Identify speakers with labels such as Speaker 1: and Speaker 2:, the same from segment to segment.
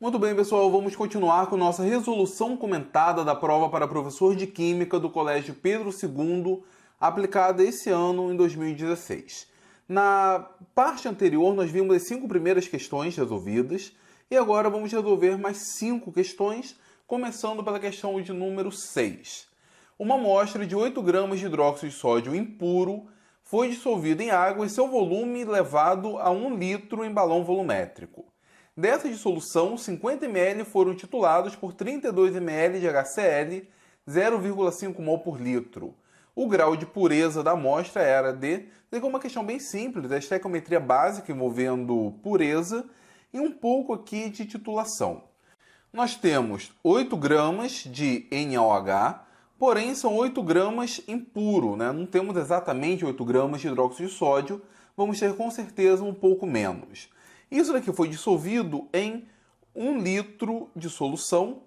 Speaker 1: Muito bem, pessoal, vamos continuar com nossa resolução comentada da prova para professor de Química do Colégio Pedro II, aplicada esse ano em 2016. Na parte anterior, nós vimos as 5 primeiras questões resolvidas e agora vamos resolver mais 5 questões, começando pela questão de número 6. Uma amostra de 8 gramas de hidróxido de sódio impuro foi dissolvida em água e seu volume levado a 1 litro em balão volumétrico. Dessa dissolução, 50 ml foram titulados por 32 ml de HCl, 0,5 mol por litro. O grau de pureza da amostra era de... uma questão bem simples, a estequiometria básica envolvendo pureza e um pouco aqui de titulação. Nós temos 8 gramas de NaOH, porém são 8 gramas impuro, né? Não temos exatamente 8 gramas de hidróxido de sódio, vamos ter com certeza um pouco menos. Isso daqui foi dissolvido em 1 litro de solução,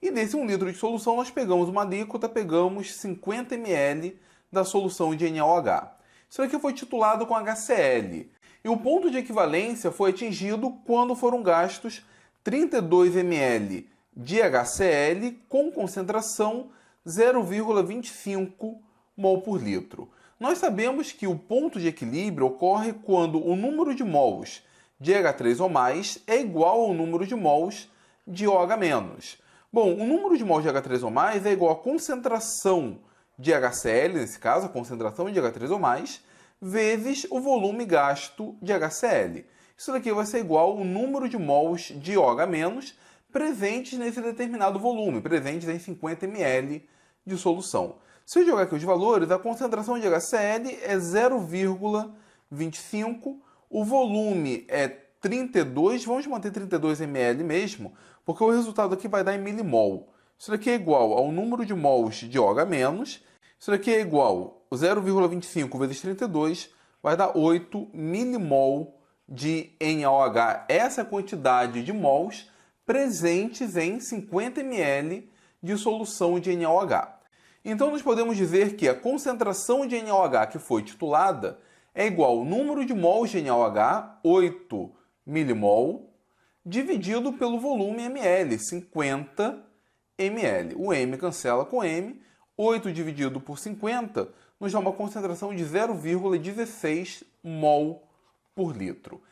Speaker 1: e nesse 1 litro de solução nós pegamos uma alíquota, pegamos 50 ml da solução de NaOH. Isso daqui foi titulado com HCl, e o ponto de equivalência foi atingido quando foram gastos 32 ml de HCl com concentração 0,25 mol por litro. Nós sabemos que o ponto de equilíbrio ocorre quando o número de mols de H3 ou mais é igual ao número de mols de OH-. Bom, o número de mols de H3 ou mais é igual à concentração de HCl, nesse caso, a concentração de H3 ou mais, vezes o volume gasto de HCl. Isso daqui vai ser igual ao número de mols de OH- presentes nesse determinado volume, presentes em 50 ml de solução. Se eu jogar aqui os valores, a concentração de HCl é 0,25, o volume é 32, vamos manter 32 ml mesmo, porque o resultado aqui vai dar em milimol. Isso daqui é igual ao número de mols de OH-, isso daqui é igual a 0,25 vezes 32, vai dar 8 milimol de NaOH. Essa é a quantidade de mols presentes em 50 ml de solução de NaOH. Então, nós podemos dizer que a concentração de NaOH que foi titulada é igual ao número de mols de NaOH, 8 milimol, dividido pelo volume ml, 50 ml. O M cancela com M, 8 dividido por 50 nos dá uma concentração de 0,16 mol por litro.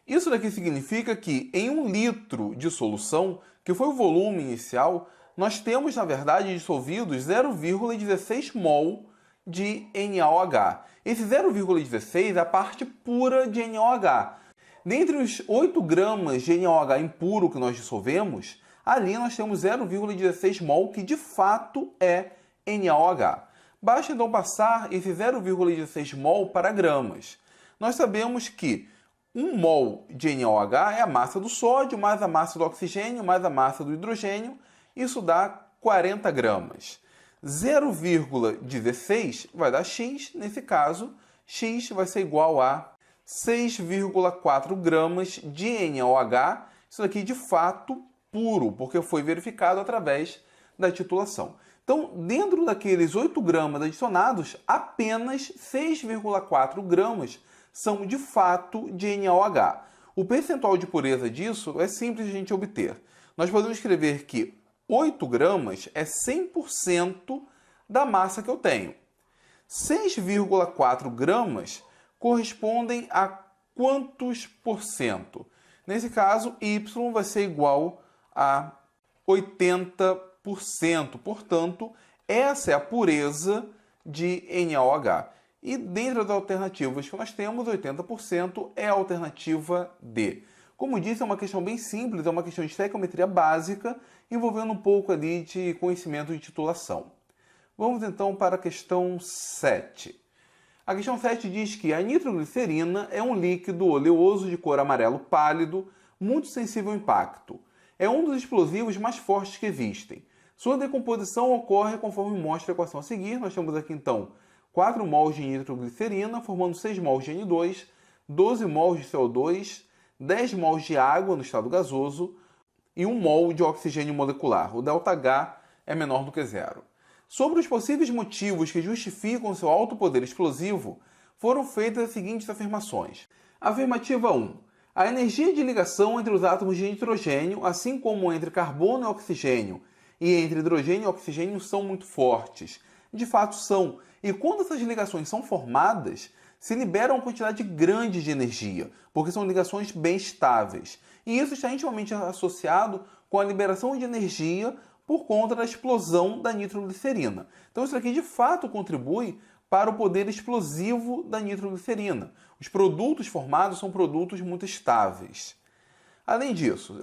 Speaker 1: Isso daqui significa que em 1 litro de solução, que foi o volume inicial, nós temos, na verdade, dissolvidos 0,16 mol de NaOH. Esse 0,16 é a parte pura de NaOH. Dentre os 8 gramas de NaOH impuro que nós dissolvemos, ali nós temos 0,16 mol, que de fato é NaOH. Basta então passar esse 0,16 mol para gramas. Nós sabemos que 1 mol de NaOH é a massa do sódio, mais a massa do oxigênio, mais a massa do hidrogênio. Isso dá 40 gramas. 0,16 vai dar X, nesse caso, X vai ser igual a 6,4 gramas de NaOH. Isso daqui de fato puro, porque foi verificado através da titulação. Então, dentro daqueles 8 gramas adicionados, apenas 6,4 gramas são de fato de NaOH. O percentual de pureza disso é simples de a gente obter. Nós podemos escrever que 8 gramas é 100% da massa que eu tenho. 6,4 gramas correspondem a quantos por cento? Nesse caso, Y vai ser igual a 80%. Portanto, essa é a pureza de NaOH. E dentro das alternativas que nós temos, 80% é a alternativa D. Como disse, é uma questão bem simples, é uma questão de estequiometria básica, envolvendo um pouco ali de conhecimento de titulação. Vamos então para a questão 7. A questão 7 diz que a nitroglicerina é um líquido oleoso de cor amarelo pálido, muito sensível ao impacto. É um dos explosivos mais fortes que existem. Sua decomposição ocorre conforme mostra a equação a seguir. Nós temos aqui então 4 mols de nitroglicerina, formando 6 mols de N2, 12 mols de CO2, 10 mols de água no estado gasoso e 1 mol de oxigênio molecular. O ΔH é menor do que zero. Sobre os possíveis motivos que justificam seu alto poder explosivo, foram feitas as seguintes afirmações. Afirmativa 1. A energia de ligação entre os átomos de nitrogênio, assim como entre carbono e oxigênio, e entre hidrogênio e oxigênio, são muito fortes. De fato são. E quando essas ligações são formadas, se libera uma quantidade grande de energia, porque são ligações bem estáveis. E isso está intimamente associado com a liberação de energia por conta da explosão da nitroglicerina. Então isso aqui de fato contribui para o poder explosivo da nitroglicerina. Os produtos formados são produtos muito estáveis. Além disso,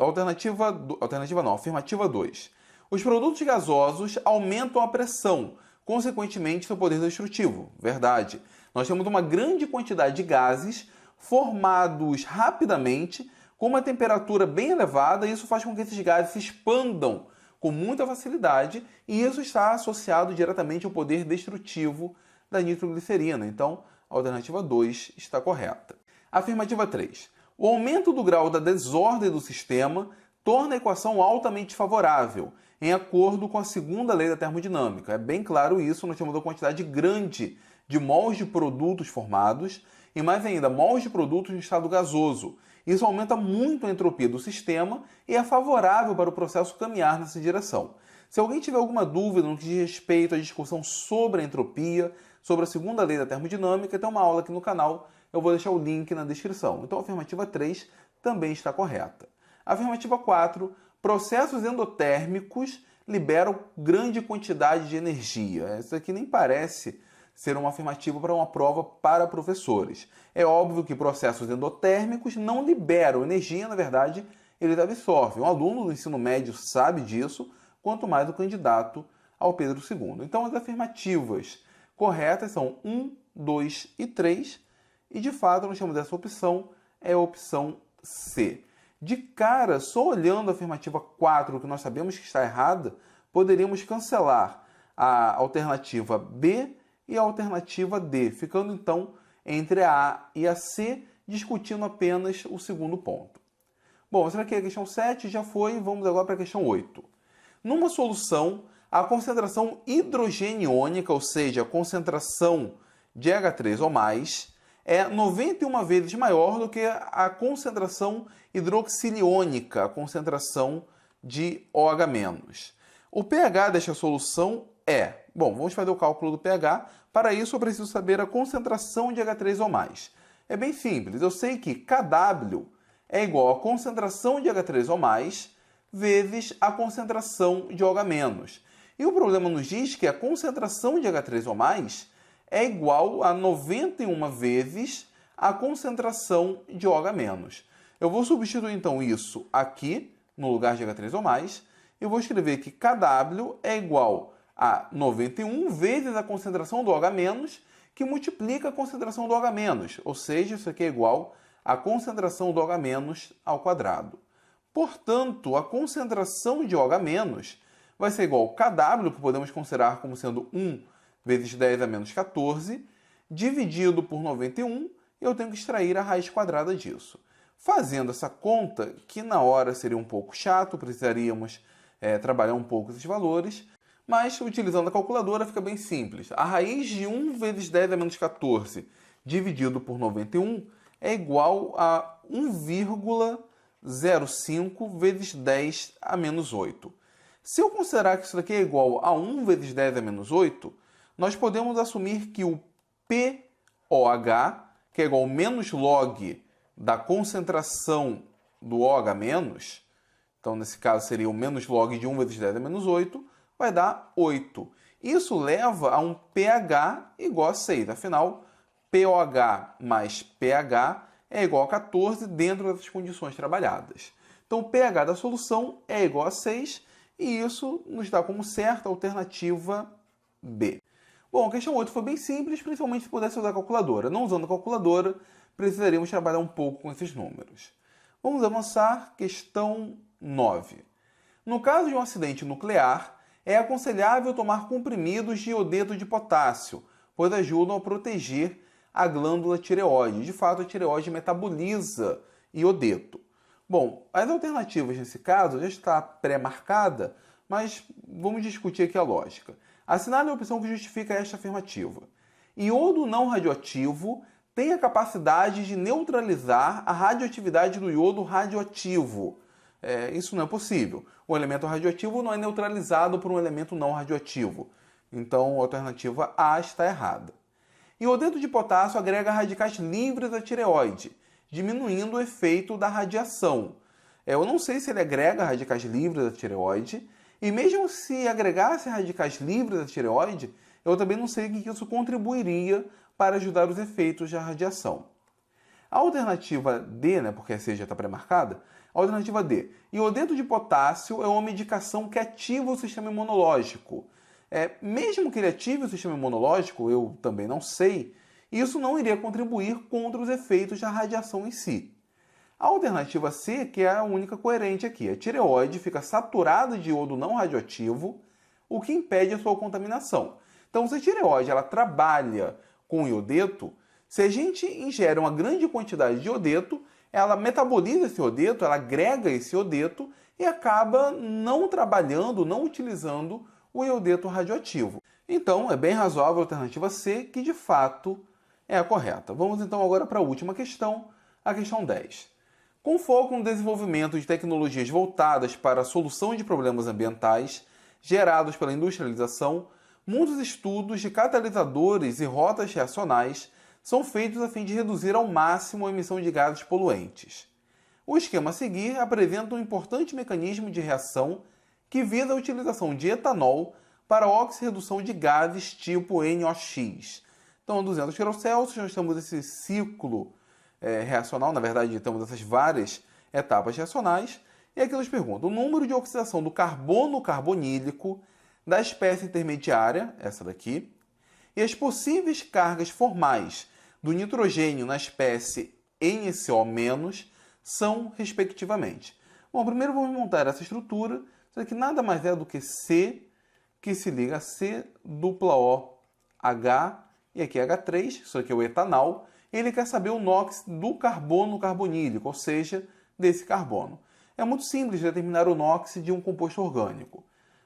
Speaker 1: afirmativa 2. Os produtos gasosos aumentam a pressão, consequentemente seu poder destrutivo. Verdade. Nós temos uma grande quantidade de gases formados rapidamente, com uma temperatura bem elevada, e isso faz com que esses gases se expandam com muita facilidade, e isso está associado diretamente ao poder destrutivo da nitroglicerina. Então, a alternativa 2 está correta. Afirmativa 3. O aumento do grau da desordem do sistema torna a equação altamente favorável, em acordo com a segunda lei da termodinâmica. É bem claro isso, nós temos uma quantidade grande de mols de produtos formados, e mais ainda, mols de produtos no estado gasoso. Isso aumenta muito a entropia do sistema e é favorável para o processo caminhar nessa direção. Se alguém tiver alguma dúvida no que diz respeito à discussão sobre a entropia, sobre a segunda lei da termodinâmica, tem uma aula aqui no canal, eu vou deixar o link na descrição. Então a afirmativa 3 também está correta. Afirmativa 4, processos endotérmicos liberam grande quantidade de energia. Isso aqui nem parece ser uma afirmativa para uma prova para professores. É óbvio que processos endotérmicos não liberam energia, na verdade, eles absorvem. Um aluno do ensino médio sabe disso, quanto mais o candidato ao Pedro II. Então, as afirmativas corretas são 1, 2 e 3, e de fato nós temos essa opção, é a opção C. De cara, só olhando a afirmativa 4, que nós sabemos que está errada, poderíamos cancelar a alternativa B e a alternativa D, ficando então entre a A e a C, discutindo apenas o segundo ponto. Bom, essa aqui é a questão 7, já foi, vamos agora para a questão 8. Numa solução, a concentração hidrogeniônica, ou seja, a concentração de H3 ou mais, é 91 vezes maior do que a concentração hidroxiliônica, a concentração de OH-. O pH desta solução é... Bom, vamos fazer o cálculo do pH. Para isso, eu preciso saber a concentração de H3 ou mais. É bem simples. Eu sei que Kw é igual à concentração de H3 ou mais vezes a concentração de OH-. E o problema nos diz que a concentração de H3 ou mais é igual a 91 vezes a concentração de OH-. Eu vou substituir, então, isso aqui, no lugar de H3 ou mais, e vou escrever que Kw é igual a 91 vezes a concentração do OH-, que multiplica a concentração do OH-, ou seja, isso aqui é igual à concentração do OH- ao quadrado. Portanto, a concentração de OH- vai ser igual a Kw, que podemos considerar como sendo 1 vezes 10 a menos 14, dividido por 91, e eu tenho que extrair a raiz quadrada disso. Fazendo essa conta, que na hora seria um pouco chato, precisaríamos trabalhar um pouco esses valores, mas utilizando a calculadora fica bem simples. A raiz de 1 vezes 10 a menos 14 dividido por 91 é igual a 1,05 vezes 10 a menos 8. Se eu considerar que isso daqui é igual a 1 vezes 10 a menos 8, nós podemos assumir que o POH, que é igual ao menos log da concentração do OH-, então nesse caso seria o menos log de 1 vezes 10 a menos 8, vai dar 8. Isso leva a um pH igual a 6. Afinal, POH mais pH é igual a 14 dentro dessas condições trabalhadas. Então, o pH da solução é igual a 6 e isso nos dá como certa a alternativa B. Bom, a questão 8 foi bem simples, principalmente se pudesse usar a calculadora. Não usando a calculadora, precisaríamos trabalhar um pouco com esses números. Vamos avançar. Questão 9. No caso de um acidente nuclear, é aconselhável tomar comprimidos de iodeto de potássio, pois ajudam a proteger a glândula tireoide. De fato, a tireoide metaboliza iodeto. Bom, as alternativas nesse caso já está pré-marcada, mas vamos discutir aqui a lógica. Assinale a opção que justifica esta afirmativa. Iodo não radioativo tem a capacidade de neutralizar a radioatividade do iodo radioativo. Isso não é possível. O elemento radioativo não é neutralizado por um elemento não radioativo. Então, a alternativa A está errada. Iodeto de potássio agrega radicais livres à tireoide, diminuindo o efeito da radiação. Eu não sei se ele agrega radicais livres à tireoide, e mesmo se agregasse radicais livres à tireoide, eu também não sei o que isso contribuiria para ajudar os efeitos da radiação. A alternativa D, porque a C já está pré-marcada, a alternativa D. Iodeto de potássio é uma medicação que ativa o sistema imunológico. Mesmo que ele ative o sistema imunológico, eu também não sei, isso não iria contribuir contra os efeitos da radiação em si. A alternativa C, que é a única coerente aqui, a tireoide fica saturada de iodo não radioativo, o que impede a sua contaminação. Então, se a tireoide ela trabalha com iodeto, se a gente ingere uma grande quantidade de iodeto, ela metaboliza esse iodeto, ela agrega esse iodeto e acaba não trabalhando, não utilizando o iodeto radioativo. Então, é bem razoável a alternativa C, que de fato é a correta. Vamos então agora para a última questão, a questão 10. Com foco no desenvolvimento de tecnologias voltadas para a solução de problemas ambientais gerados pela industrialização, muitos estudos de catalisadores e rotas reacionais são feitos a fim de reduzir ao máximo a emissão de gases poluentes. O esquema a seguir apresenta um importante mecanismo de reação que visa a utilização de etanol para a oxirredução de gases tipo NOx. Então, a 200 °C, nós temos esse ciclo reacional, na verdade, temos essas várias etapas reacionais, e aqui nos pergunta o número de oxidação do carbono carbonílico da espécie intermediária, essa daqui, e as possíveis cargas formais do nitrogênio na espécie NCO- são, respectivamente. Bom, primeiro vamos montar essa estrutura, isso aqui nada mais é do que C, que se liga a C dupla O H, e aqui H3, isso aqui é o etanol, ele quer saber o NOx do carbono carbonílico, ou seja, desse carbono. É muito simples determinar o NOx de um composto orgânico.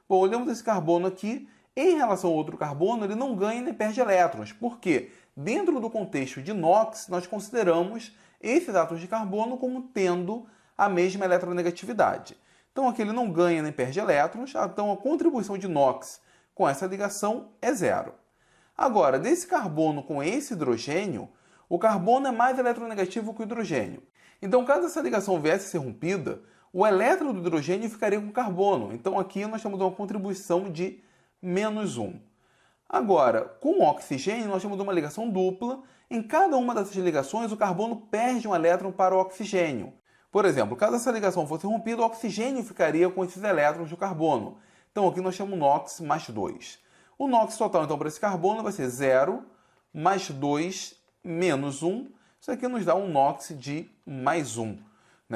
Speaker 1: Bom, olhamos esse carbono aqui, em relação ao outro carbono, ele não ganha nem perde elétrons. Por quê? Dentro do contexto de NOx, nós consideramos esses átomos de carbono como tendo a mesma eletronegatividade. Então aqui ele não ganha nem perde elétrons, então a contribuição de NOx com essa ligação é zero. Agora, desse carbono com esse hidrogênio, o carbono é mais eletronegativo que o hidrogênio. Então, caso essa ligação viesse a ser rompida, o elétron do hidrogênio ficaria com o carbono. Então aqui nós temos uma contribuição de -1. Agora, com o oxigênio, nós temos uma ligação dupla. Em cada uma dessas ligações, o carbono perde um elétron para o oxigênio. Por exemplo, caso essa ligação fosse rompida, o oxigênio ficaria com esses elétrons do carbono. Então aqui nós temos NOx mais 2. O NOx total, então, para esse carbono vai ser 0 mais 2 menos 1. Isso aqui nos dá um NOx de mais 1.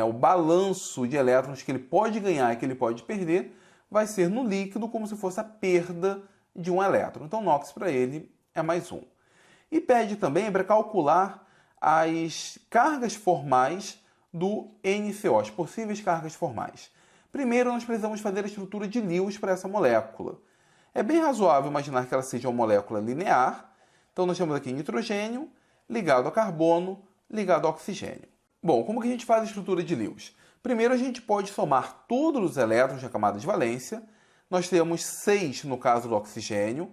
Speaker 1: O balanço de elétrons que ele pode ganhar e que ele pode perder vai ser no líquido como se fosse a perda de um elétron. Então, NOx para ele é mais 1. E pede também para calcular as cargas formais do NCO, as possíveis cargas formais. Primeiro, nós precisamos fazer a estrutura de Lewis para essa molécula. É bem razoável imaginar que ela seja uma molécula linear. Então, nós temos aqui nitrogênio ligado a carbono, ligado a oxigênio. Bom, como que a gente faz a estrutura de Lewis? Primeiro, a gente pode somar todos os elétrons da camada de valência. Nós temos 6 no caso do oxigênio,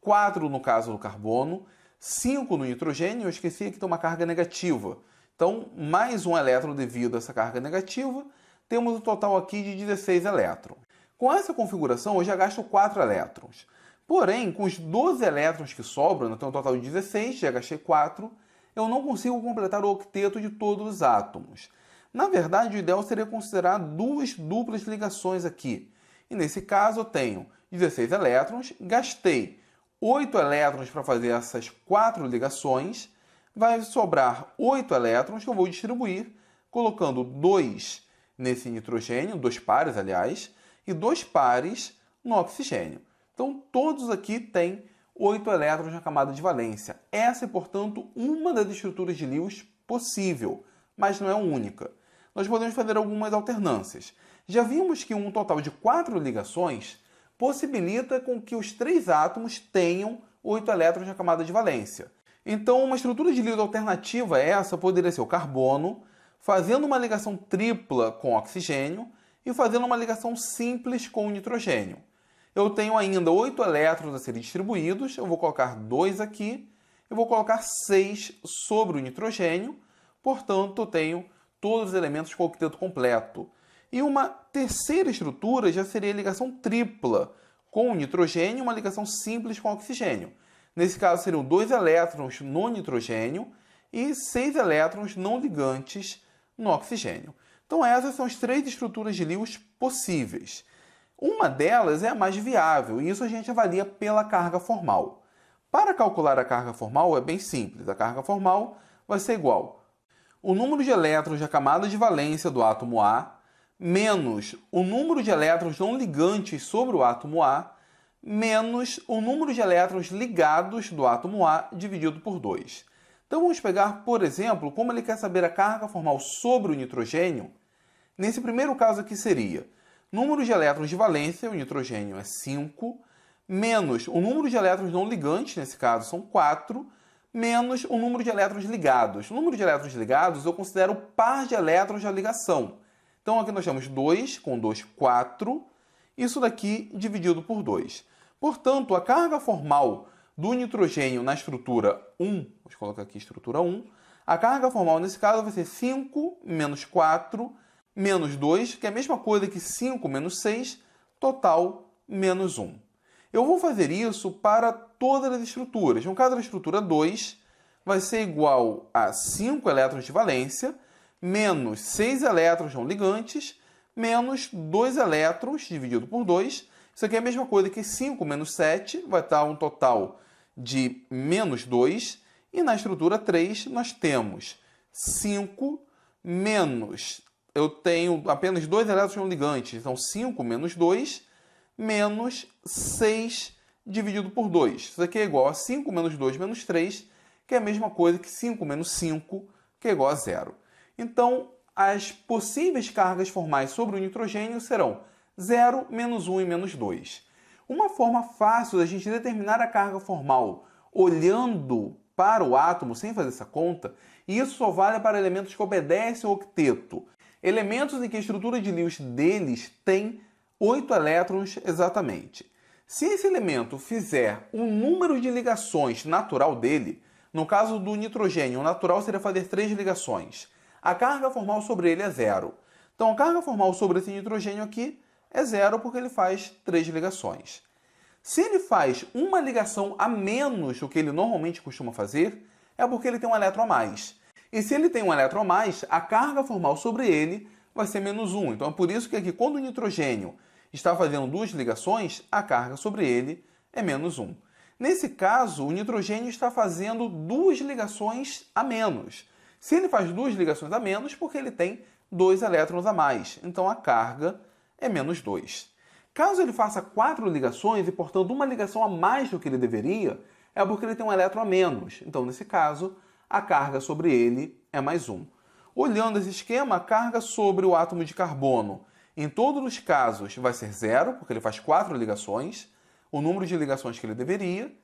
Speaker 1: 4 no caso do carbono, 5 no nitrogênio. Eu esqueci que tem uma carga negativa. Então, mais um elétron devido a essa carga negativa, temos um total aqui de 16 elétrons. Com essa configuração, eu já gasto 4 elétrons. Porém, com os 12 elétrons que sobram, então um total de 16, já gastei 4, eu não consigo completar o octeto de todos os átomos. Na verdade, o ideal seria considerar duas duplas ligações aqui. E nesse caso, eu tenho 16 elétrons, gastei 8 elétrons para fazer essas 4 ligações, vai sobrar 8 elétrons que eu vou distribuir, colocando 2 nesse nitrogênio, 2 pares, aliás, e 2 pares no oxigênio. Então, todos aqui têm 8 elétrons na camada de valência. Essa é, portanto, uma das estruturas de Lewis possível, mas não é a única. Nós podemos fazer algumas alternâncias. Já vimos que um total de 4 ligações possibilita com que os 3 átomos tenham 8 elétrons na camada de valência. Então, uma estrutura de Lewis alternativa a essa poderia ser o carbono, fazendo uma ligação tripla com oxigênio e fazendo uma ligação simples com o nitrogênio. Eu tenho ainda 8 elétrons a serem distribuídos, eu vou colocar 2 aqui, eu vou colocar 6 sobre o nitrogênio, portanto, eu tenho todos os elementos com o octeto completo. E uma terceira estrutura já seria a ligação tripla com o nitrogênio e uma ligação simples com o oxigênio. Nesse caso, seriam 2 elétrons no nitrogênio e 6 elétrons não ligantes no oxigênio. Então, essas são as 3 estruturas de Lewis possíveis. Uma delas é a mais viável, e isso a gente avalia pela carga formal. Para calcular a carga formal é bem simples. A carga formal vai ser igual o número de elétrons da camada de valência do átomo A menos o número de elétrons não ligantes sobre o átomo A menos o número de elétrons ligados do átomo A dividido por 2. Então vamos pegar, por exemplo, como ele quer saber a carga formal sobre o nitrogênio. Nesse primeiro caso aqui seria número de elétrons de valência, o nitrogênio é 5, menos o número de elétrons não ligantes, nesse caso são 4, menos o número de elétrons ligados. O número de elétrons ligados eu considero o par de elétrons da ligação. Então aqui nós temos 2, com 2, 4, isso daqui dividido por 2. Portanto, a carga formal do nitrogênio na estrutura 1, vou colocar aqui estrutura 1, a carga formal nesse caso vai ser 5 menos 4 menos 2, que é a mesma coisa que 5 menos 6, total menos 1. Eu vou fazer isso para todas as estruturas. No caso da estrutura 2, vai ser igual a 5 elétrons de valência, menos 6 elétrons não ligantes, menos 2 elétrons dividido por 2. Isso aqui é a mesma coisa que 5 menos 7, vai dar um total de menos 2. E na estrutura 3, nós temos 5 menos... Eu tenho apenas 2 elétrons não ligantes, então 5 menos 2, menos 6 dividido por 2. Isso aqui é igual a 5 menos 2 menos 3, que é a mesma coisa que 5 menos 5, que é igual a 0. Então, as possíveis cargas formais sobre o nitrogênio serão 0, menos 1 e menos 2. Uma forma fácil da gente determinar a carga formal olhando para o átomo, sem fazer essa conta, e isso só vale para elementos que obedecem ao octeto. Elementos em que a estrutura de Lewis deles tem 8 elétrons exatamente. Se esse elemento fizer um número de ligações natural dele, no caso do nitrogênio, o natural seria fazer 3 ligações. A carga formal sobre ele é 0. Então, a carga formal sobre esse nitrogênio aqui é 0 porque ele faz 3 ligações. Se ele faz uma ligação a menos do que ele normalmente costuma fazer, é porque ele tem um elétron a mais. E se ele tem um elétron a mais, a carga formal sobre ele vai ser menos 1. Então, é por isso que aqui, quando o nitrogênio está fazendo 2 ligações, a carga sobre ele é menos 1. Nesse caso, o nitrogênio está fazendo 2 ligações a menos. Se ele faz 2 ligações a menos, porque ele tem 2 elétrons a mais. Então, a carga é menos 2. Caso ele faça 4 ligações e, portanto, uma ligação a mais do que ele deveria, é porque ele tem um elétron a menos. Então, nesse caso, a carga sobre ele é mais 1. Olhando esse esquema, a carga sobre o átomo de carbono, em todos os casos, vai ser 0, porque ele faz 4 ligações, o número de ligações que ele deveria.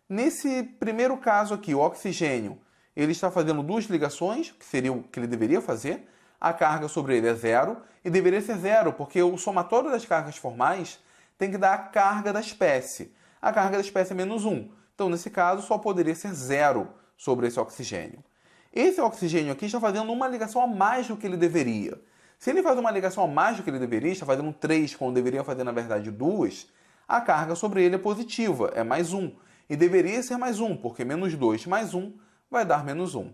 Speaker 1: Nesse primeiro caso aqui, o oxigênio, ele está fazendo 2 ligações, que seria o que ele deveria fazer. A carga sobre ele é 0, e deveria ser 0, porque o somatório das cargas formais tem que dar a carga da espécie. A carga da espécie é menos 1. Então, nesse caso, só poderia ser 0 sobre esse oxigênio. Esse oxigênio aqui está fazendo uma ligação a mais do que ele deveria. Se ele faz uma ligação a mais do que ele deveria, está fazendo 3, quando deveria fazer, na verdade, 2, a carga sobre ele é positiva, é mais 1. E deveria ser mais 1, porque menos 2 mais 1 vai dar menos 1.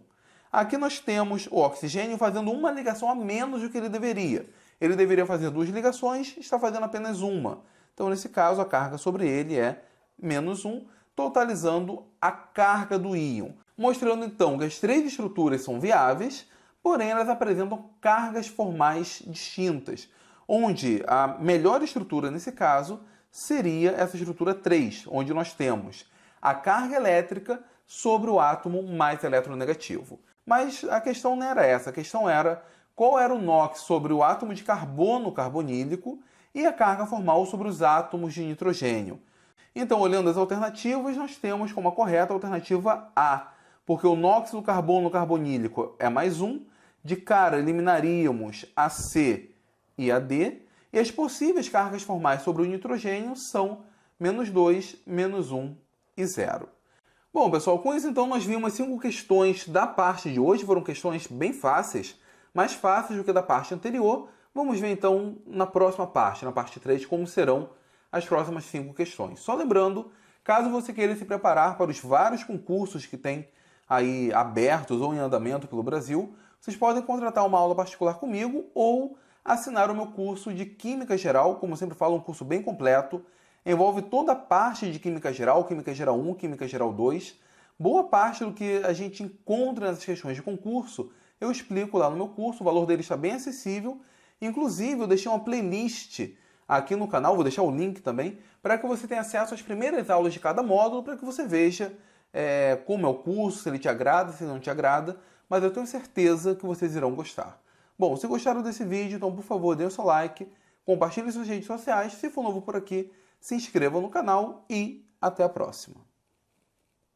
Speaker 1: Aqui nós temos o oxigênio fazendo uma ligação a menos do que ele deveria. Ele deveria fazer 2 ligações, está fazendo apenas uma. Então, nesse caso, a carga sobre ele é menos 1, totalizando a carga do íon. Mostrando, então, que as 3 estruturas são viáveis, porém elas apresentam cargas formais distintas, onde a melhor estrutura, nesse caso, seria essa estrutura 3, onde nós temos a carga elétrica sobre o átomo mais eletronegativo. Mas a questão não era essa, a questão era qual era o NOx sobre o átomo de carbono carbonílico e a carga formal sobre os átomos de nitrogênio. Então, olhando as alternativas, nós temos como a correta a alternativa A, porque o nóxido carbono carbonílico é mais 1. De cara, eliminaríamos a C e a D. E as possíveis cargas formais sobre o nitrogênio são -2, -1 e 0. Bom, pessoal, com isso então nós vimos 5 questões da parte de hoje. Foram questões bem fáceis, mais fáceis do que da parte anterior. Vamos ver então na próxima parte, na parte 3, como serão as próximas 5 questões. Só lembrando, caso você queira se preparar para os vários concursos que tem aí abertos ou em andamento pelo Brasil, vocês podem contratar uma aula particular comigo ou assinar o meu curso de Química Geral. Como eu sempre falo, um curso bem completo. Envolve toda a parte de Química Geral 1, Química Geral 2. Boa parte do que a gente encontra nessas questões de concurso, eu explico lá no meu curso. O valor dele está bem acessível. Inclusive, eu deixei uma playlist aqui no canal, vou deixar o link também, para que você tenha acesso às primeiras aulas de cada módulo, para que você veja como é o curso, se ele te agrada, se não te agrada, mas eu tenho certeza que vocês irão gostar. Bom, se gostaram desse vídeo, então por favor, dê o seu like, compartilhe em suas redes sociais, se for novo por aqui, se inscreva no canal e até a próxima.